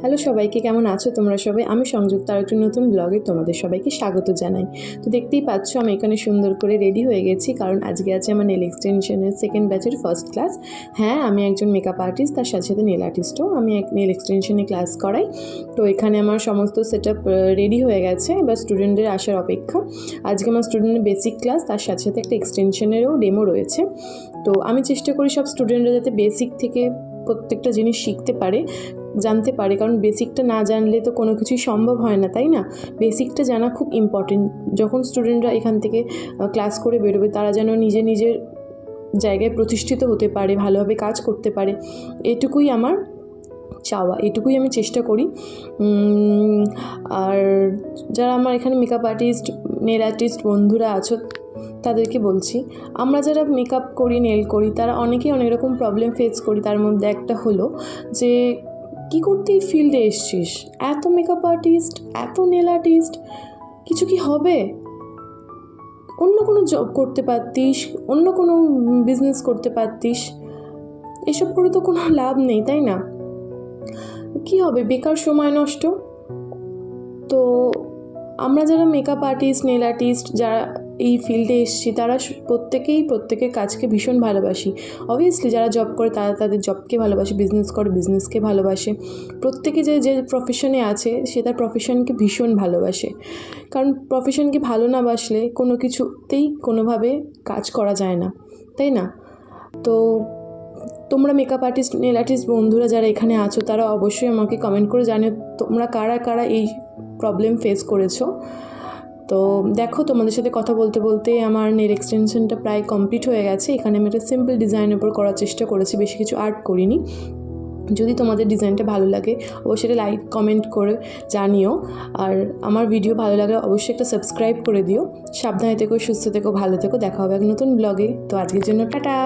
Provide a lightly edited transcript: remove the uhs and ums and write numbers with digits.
Hello সবাইকে, কেমন আছো তোমরা সবাই? আমি সংযুক্ত আর একটি নতুন ব্লগে তোমাদের সবাইকে স্বাগত জানাই। তো দেখতেই পাচ্ছ আমি এখানে সুন্দর করে রেডি হয়ে গেছি, কারণ আজকে আছে আমার নেল এক্সটেনশনের সেকেন্ড ব্যাচের ফার্স্ট ক্লাস। হ্যাঁ, আমি একজন মেকআপ আর্টিস্ট, তার সাথে সাথে নেল আর্টিস্টও। আমি এক নেল এক্সটেনশনে ক্লাস করাই। তো এখানে আমার সমস্ত সেট আপ রেডি হয়ে গেছে, এবার স্টুডেন্টদের আসার অপেক্ষা। আজকে আমার স্টুডেন্টের বেসিক ক্লাস, তার সাথে সাথে একটা এক্সটেনশনেরও ডেমো রয়েছে। তো আমি চেষ্টা করি সব স্টুডেন্টরা যাতে বেসিক থেকে প্রত্যেকটা জিনিস শিখতে পারে, জানতে পারে, কারণ বেসিকটা না জানলে তো কোনো কিছুই সম্ভব হয় না, তাই না? বেসিকটা জানা খুব ইম্পর্টেন্ট। যখন স্টুডেন্টরা এখান থেকে ক্লাস করে বেরোবে, তারা যেন নিজের জায়গায় প্রতিষ্ঠিত হতে পারে, ভালোভাবে কাজ করতে পারে, এটুকুই আমার চাওয়া, এটুকুই আমি চেষ্টা করি। আর যারা আমার এখানে মেকআপ আর্টিস্ট, নেল আর্টিস্ট বন্ধুরা আছো, তাদেরকে বলছি, আমরা যারা মেকআপ করি, নেল করি, তারা অনেকেই অনেক রকম প্রবলেম ফেস করি। তার মধ্যে একটা হলো যে কী করতে এই ফিল্ডে এসছিস, এত মেকআপ আর্টিস্ট, এত নেল আর্টিস্ট, কিছু কি হবে? অন্য কোনো জব করতে পারতিস, অন্য কোনো বিজনেস করতে পারতিস, এসব করে তো কোনো লাভ নেই, তাই না? কি হবে, বেকার সময় নষ্ট। তো আমরা যারা মেকআপ আর্টিস্ট, নেল আর্টিস্ট, যারা এই ফিল্ডে এসেছি, তারা প্রত্যেকের কাজকে ভীষণ ভালোবাসি। অবভিয়াসলি যারা জব করে তারা তাদের জবকে ভালোবাসে, বিজনেস করে বিজনেসকে ভালোবাসে। প্রত্যেকে যে প্রফেশনে আছে সে তার প্রফেশনকে ভীষণ ভালোবাসে, কারণ প্রফেশনকে ভালো না বাসলে কোনো কিছুতেই কোনোভাবে কাজ করা যায় না, তাই না? তো তোমরা মেকআপ আর্টিস্ট, নেল আর্টিস্ট বন্ধুরা যারা এখানে আছো, তারা অবশ্যই আমাকে কমেন্ট করে জানিও তোমরা কারা কারা এই প্রবলেম ফেস করেছো। তো দেখো, তোমাদের সাথে কথা বলতে বলতে আমার নেল এক্সটেনশনটা প্রায় কমপ্লিট হয়ে গেছে। এখানে আমি একটা সিম্পল ডিজাইনের উপর করার চেষ্টা করেছি, বেশি কিছু আর্ট করিনি। যদি তোমাদের ডিজাইনটা ভালো লাগে অবশ্যই লাইক কমেন্ট করে জানিও, আর আমার ভিডিও ভালো লাগলে অবশ্যই একটা সাবস্ক্রাইব করে দিও। সাবধানে থেকো, সুস্থ থেকো, ভালো থেকো। দেখা হবে এক নতুন ব্লগে। তো আজকের জন্য টাটা।